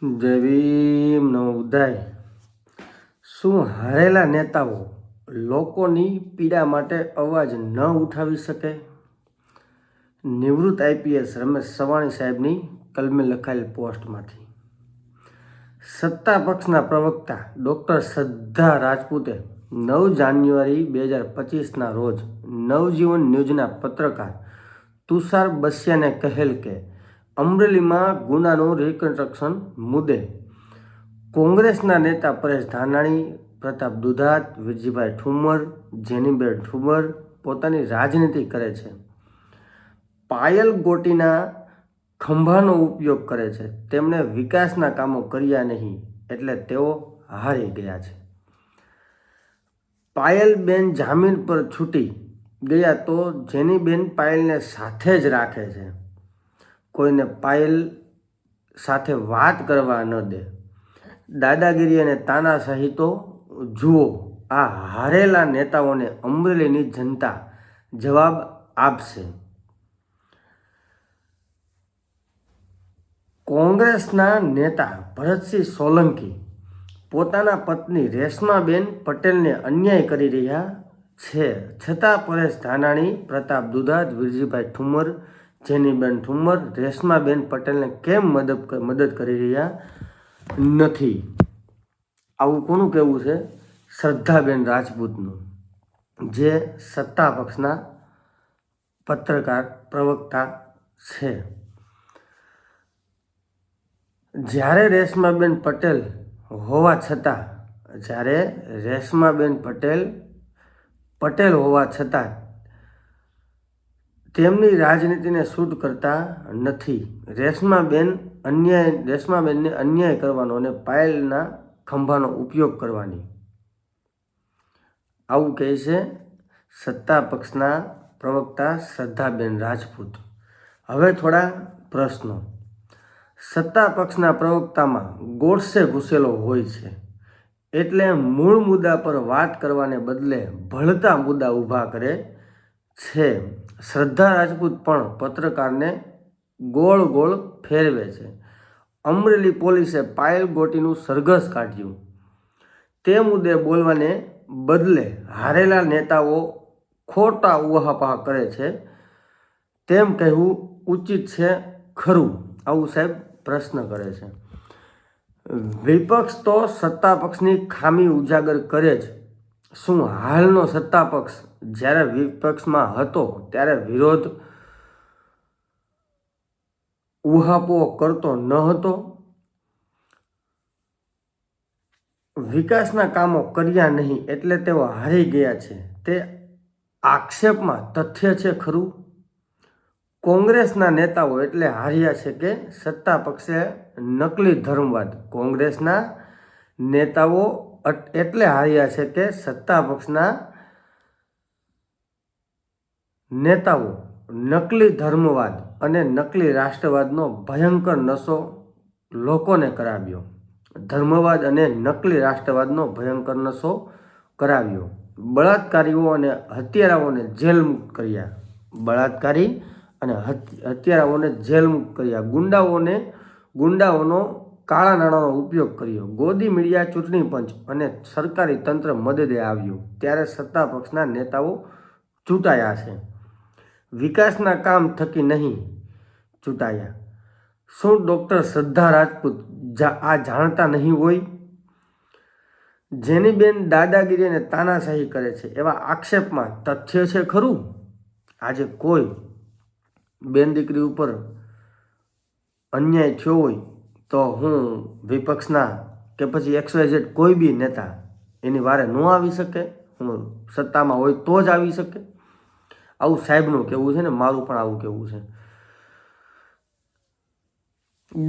જય ભીમ નવોદય. શું હારેલા નેતાઓ લોકોની પીડા માટે અવાજ ન ઉઠાવી શકે? નિવૃત્ત આઈપીએસ રમેશ સવાણી સાહેબની કલમે લખાયેલ પોસ્ટમાંથી. સત્તા પક્ષના પ્રવક્તા ડૉક્ટર શ્રદ્ધા રાજપૂતે 9 જાન્યુઆરી 2025ના રોજ નવજીવન ન્યૂઝના પત્રકાર તુષાર બસિયાને કહેલ કે અમરેલીમાં ગુનાનું રિકન્સ્ટ્રક્શન મુદ્દે કોંગ્રેસના નેતા પરેશ ધાનાણી, પ્રતાપ દુધાત, વિરજીભાઈ ઠુમ્મર, જેનીબેન ઠુમ્મર પોતાની રાજનીતિ કરે છે, પાયલ ગોટીના ખંભાનો ઉપયોગ કરે છે, તેમણે વિકાસના કામો કર્યા નહીં એટલે તેઓ હારી ગયા છે. પાયલબેન જામીન પર છૂટી ગયા તો જેનીબેન પાયલને સાથે જ રાખે છે, કોઈને પાયલ સાથે વાત કરવા ન દે. દાદાગીરી અને તાનાશાહી તો જુઓ. આ હારેલા નેતાઓને અમરેલીની જનતા જવાબ આપશે. કોંગ્રેસના નેતા ભરતસિંહ સોલંકી પોતાના પત્ની રેશમાબેન પટેલને અન્યાય કરી રહ્યા છે, છતાં પરેશ ધાનાણી, પ્રતાપ દુધાત, વિરજીભાઈ ઠુમ્મર, જેનીબેન ઠુમ્મર રેશમાબેન પટેલને કેમ મદદ કરી રહ્યા નથી? આવું કોનું કહેવું છે? શ્રદ્ધાબેન રાજપૂતનું, જે સત્તા પક્ષના પત્રકાર પ્રવક્તા છે. જ્યારે રેશમાબેન પટેલ હોવા છતાં તેમની રાજનીતિને સૂટ કરતા નથી. રેશમાબેનને અન્યાય કરવાનો અને પાયલના ખંભાનો ઉપયોગ કરવાની, આવું કહે છે સત્તા પક્ષના પ્રવક્તા શ્રદ્ધાબેન રાજપૂત. હવે થોડા પ્રશ્નો. સત્તા પક્ષના પ્રવક્તામાં ગોડસે ઘૂસેલો હોય છે, એટલે મૂળ મુદ્દા પર વાત કરવાને બદલે ભળતા મુદ્દા ઊભા કરે છે. શ્રદ્ધા રાજપૂત પણ પત્રકારને ગોળ ગોળ ફેરવે છે. અમરેલી પોલીસે પાયલ ગોટીનું સરઘસ કાઢ્યું, તે મુદ્દે બોલવાને બદલે હારેલા નેતાઓ ખોટા ઉહાપોહ કરે છે તેમ કહેવું ઉચિત છે ખરું? આવું સાહેબ પ્રશ્ન કરે છે. વિપક્ષ તો સત્તા પક્ષની ખામી ઉજાગર કરે જ. શું હાલનો સત્તા પક્ષ જ્યારે વિપક્ષમાં હતો ત્યારે વિરોધ ઉહાપોહ કરતો ન હતો? વિકાસના કામો કર્યા નહીં એટલે તેઓ હારી ગયા છે, તે આક્ષેપમાં તથ્ય છે ખરું? કોંગ્રેસના નેતાઓ એટલે હાર્યા છે કે સત્તા પક્ષે નકલી ધર્મવાદ? કોંગ્રેસના નેતાઓ એટલે હાર્યા છે કે સત્તા પક્ષના નેતાઓ નકલી ધર્મવાદ અને નકલી રાષ્ટ્રવાદનો ભયંકર નશો લોકોને કરાવ્યો. ધર્મવાદ અને નકલી રાષ્ટ્રવાદનો ભયંકર નશો કરાવ્યો. બળાત્કારીઓ અને હત્યારાઓને જેલ મુક્ત કર્યા. બળાત્કારી અને હત્યારાઓને જેલ મુક્ત કર્યા. ગુંડાઓનો કાળા નાણાંનો ઉપયોગ કર્યો. ગોદી મીડિયા, ચૂંટણી પંચ અને સરકારી તંત્ર મદદે આવ્યું ત્યારે સત્તા પક્ષના નેતાઓ ચૂંટાયા છે. વિકાસના કામ થકી નહીં ચૂંટાયા. શું ડૉક્ટર શ્રદ્ધા રાજપૂત આ જાણતા નહીં હોય? જેનીબેન દાદાગીરી અને તાનાશાહી કરે છે એવા આક્ષેપમાં તથ્ય છે ખરું? આજે કોઈ બેન દીકરી ઉપર અન્યાય થયો હોય તો હું વિપક્ષના કે પછી XYZ કોઈ બી નેતા એની વારે ન આવી શકે? હું સત્તામાં હોય તો જ આવી શકે? આવું સાહેબનું કહેવું છે ને મારું પણ આવું કહેવું છે.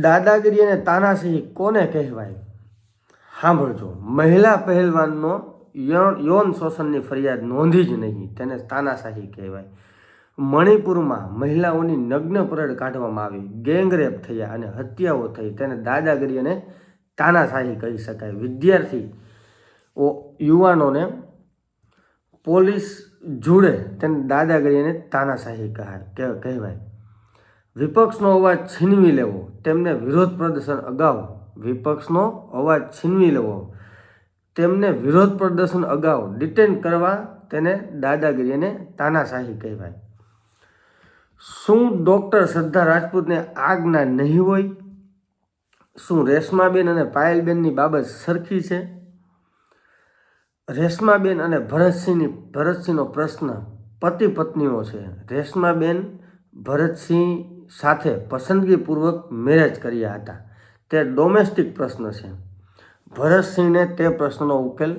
દાદાગીરી અને તાનાશાહી કોને કહેવાય? સાંભળજો. મહિલા પહેલવાનનો યૌન શોષણની ફરિયાદ નોંધી જ નહીં, તેને તાનાશાહી કહેવાય. મણિપુરમાં મહિલાઓની નગ્ન પરેડ કાઢવામાં આવી, ગેંગરેપ થયા અને હત્યાઓ થઈ, તેને દાદાગીરી અને તાનાશાહી કહી શકાય. વિદ્યાર્થી યુવાનોને પોલીસ જોડે તેને દાદાગીરી અને તાનાશાહી કહેવાય. વિપક્ષનો અવાજ છીનવી લેવો, તેમને વિરોધ પ્રદર્શન અગાઉ વિપક્ષનો અવાજ છીનવી લેવો, તેમને વિરોધ પ્રદર્શન અગાઉ ડિટેન કરવા, તેને દાદાગીરી અને તાનાશાહી કહેવાય. શું ડૉક્ટર શ્રદ્ધા રાજપૂતને આ જ્ઞાન નહીં હોય? શું રેશમાબેન અને પાયલબેનની બાબત સરખી છે? રેશમાબેન અને ભરતસિંહનો પ્રશ્ન પતિ પત્નીનો છે. રેશમાબેન ભરતસિંહ સાથે પસંદગીપૂર્વક મેરેજ કર્યા હતા. તે ડોમેસ્ટિક પ્રશ્ન છે. ભરતસિંહને તે પ્રશ્નનો ઉકેલ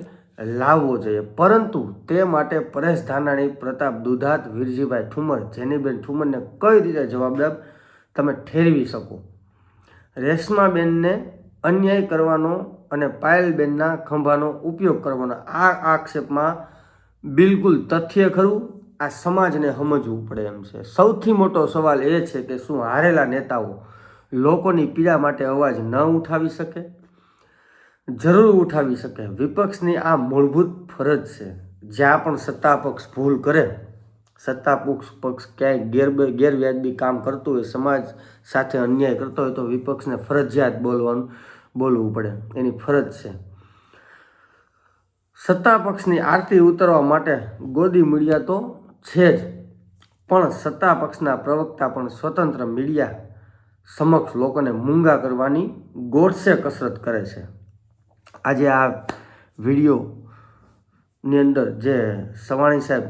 લાવવો જોઈએ, પરંતુ તે માટે પરેશ ધાનાણી, પ્રતાપ દુધાત, વીરજીભાઈ ઠુમર, જેનીબેન ઠુમરને કઈ રીતે જવાબદાર તમે ઠેરવી શકો? રેશમાબેનને અન્યાય કરવાનો અને પાયલબેનના ખંભાનો ઉપયોગ કરવાનો, આ આક્ષેપમાં બિલકુલ તથ્ય ખરું? આ સમાજને સમજવું પડે એમ છે. સૌથી મોટો સવાલ એ છે કે શું હારેલા નેતાઓ લોકોની પીડા માટે અવાજ ન ઉઠાવી શકે? જરૂર ઉઠાવી શકે. વિપક્ષની આ મૂળભૂત ફરજ છે. જ્યાં પણ સત્તા પક્ષ ભૂલ કરે, સત્તા પક્ષ ક્યાંય ગેરવ્યાજબી કામ કરતું હોય, સમાજ સાથે અન્યાય કરતો હોય, તો વિપક્ષને ફરજિયાત બોલવું પડે, એની ફરજ છે. સત્તા પક્ષની આરતી ઉતારવા માટે ગોદી મીડિયા તો છે જ, પણ સત્તા પક્ષના પ્રવક્તા પણ સ્વતંત્ર મીડિયા સમક્ષ લોકોને મૂંગા કરવાની ગોળસે કસરત કરે છે. આજે આ વિડીયોની અંદર જે સવાણી સાહેબ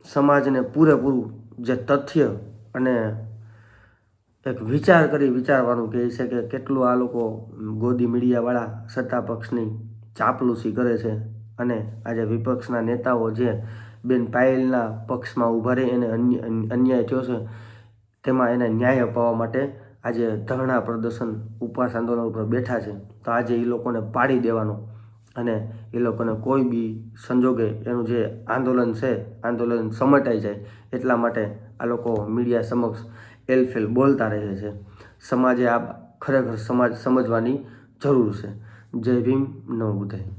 સમાજને પૂરેપૂરું જે તથ્ય અને એક વિચારવાનું કહે છે કે કેટલું આ લોકો ગોદી મીડિયાવાળા સત્તા પક્ષની ચાપલૂસી કરે છે, અને આજે વિપક્ષના નેતાઓ જે બેન પાયલના પક્ષમાં ઊભા રહી એને અન્યાય થયો છે, તેમાં એને ન્યાય અપાવવા માટે આજે ધરણા પ્રદર્શન, ઉપવાસ આંદોલન ઉપર બેઠા છે. તો આજે એ લોકોને પાડી દેવાનો અને એ લોકોને કોઈ બી સંજોગે એનું જે આંદોલન છે, આંદોલન સમટાઈ જાય એટલા માટે આ લોકો મીડિયા સમક્ષ એલફેલ બોલતા રહે છે. સમાજે આ ખરેખર સમજવાની જરૂર છે. જય ભીમ, નમો બુદ્ધાય.